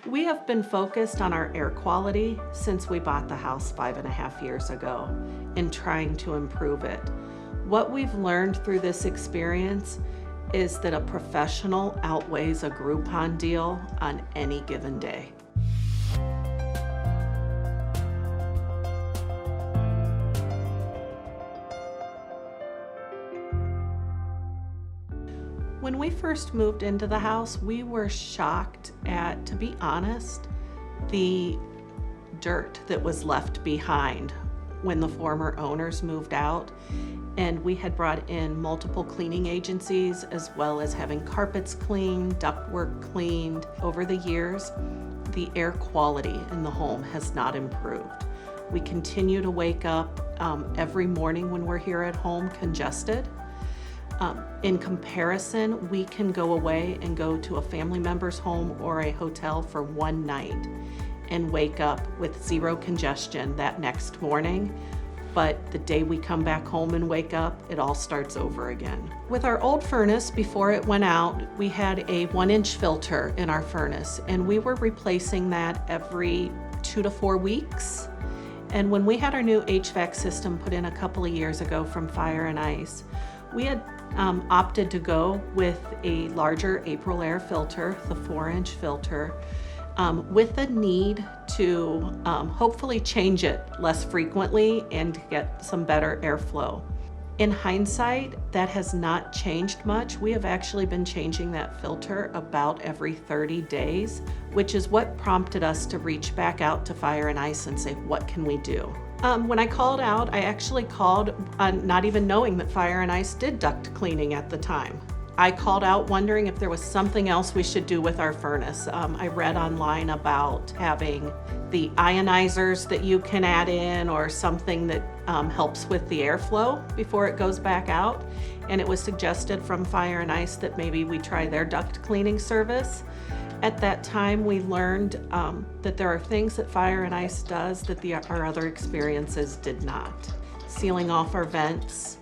We have been focused on our air quality since we bought the house 5.5 years ago and trying to improve it. What we've learned through this experience is that a professional outweighs a Groupon deal on any given day. When we first moved into the house, we were shocked at, to be honest, the dirt that was left behind when the former owners moved out. And we had brought in multiple cleaning agencies, as well as having carpets cleaned, ductwork cleaned. Over the years, the air quality in the home has not improved. We continue to wake up every morning when we're here at home congested. In comparison, we can go away and go to a family member's home or a hotel for one night and wake up with zero congestion that next morning. But the day we come back home and wake up, it all starts over again. With our old furnace, before it went out, we had a 1-inch filter in our furnace, and we were replacing that every 2 to 4 weeks. And when we had our new HVAC system put in a couple of years ago from Fire and Ice, we had opted to go with a larger Aprilaire filter, the 4-inch filter, with the need to hopefully change it less frequently and get some better airflow. In hindsight, that has not changed much. We have actually been changing that filter about every 30 days, which is what prompted us to reach back out to Fire and Ice and say, what can we do? When I called out, I actually called not even knowing that Fire and Ice did duct cleaning at the time. I called out wondering if there was something else we should do with our furnace. I read online about having the ionizers that you can add in, or something that helps with the airflow before it goes back out. And it was suggested from Fire and Ice that maybe we try their duct cleaning service. At that time, we learned that there are things that Fire and Ice does that our other experiences did not. Sealing off our vents,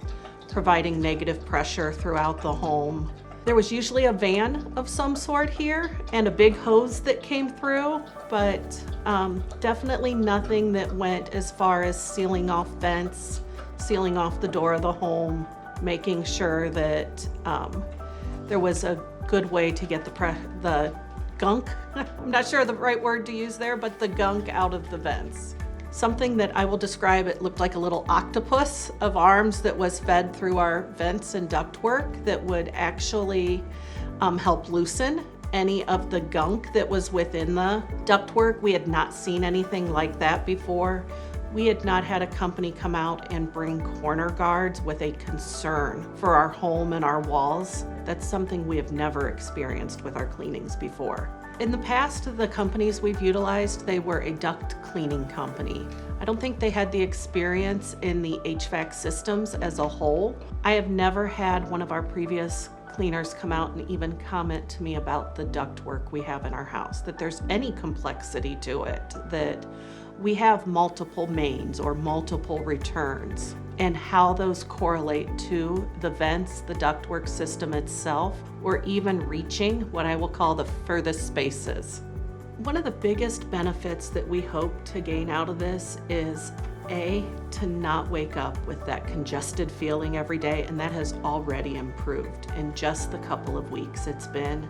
providing negative pressure throughout the home. There was usually a van of some sort here and a big hose that came through, but definitely nothing that went as far as sealing off vents, sealing off the door of the home, making sure that there was a good way to get the gunk, I'm not sure the right word to use there, but the gunk out of the vents. Something that I will describe, it looked like a little octopus of arms that was fed through our vents and ductwork that would actually help loosen any of the gunk that was within the ductwork. We had not seen anything like that before. We had not had a company come out and bring corner guards with a concern for our home and our walls. That's something we have never experienced with our cleanings before. In the past, the companies we've utilized, they were a duct cleaning company. I don't think they had the experience in the HVAC systems as a whole. I have never had one of our previous cleaners come out and even comment to me about the ductwork we have in our house, that there's any complexity to it, that we have multiple mains or multiple returns, and how those correlate to the vents, the ductwork system itself, or even reaching what I will call the furthest spaces. One of the biggest benefits that we hope to gain out of this is to not wake up with that congested feeling every day, and that has already improved in just the couple of weeks it's been.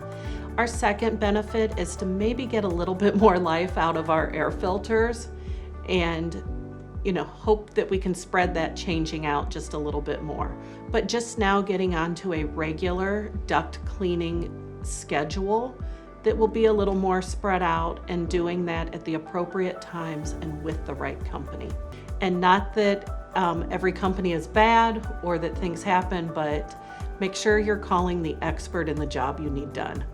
Our second benefit is to maybe get a little bit more life out of our air filters, and hope that we can spread that changing out just a little bit more. But just now getting onto a regular duct cleaning schedule that will be a little more spread out, and doing that at the appropriate times and with the right company. And not that every company is bad or that things happen, but make sure you're calling the expert in the job you need done.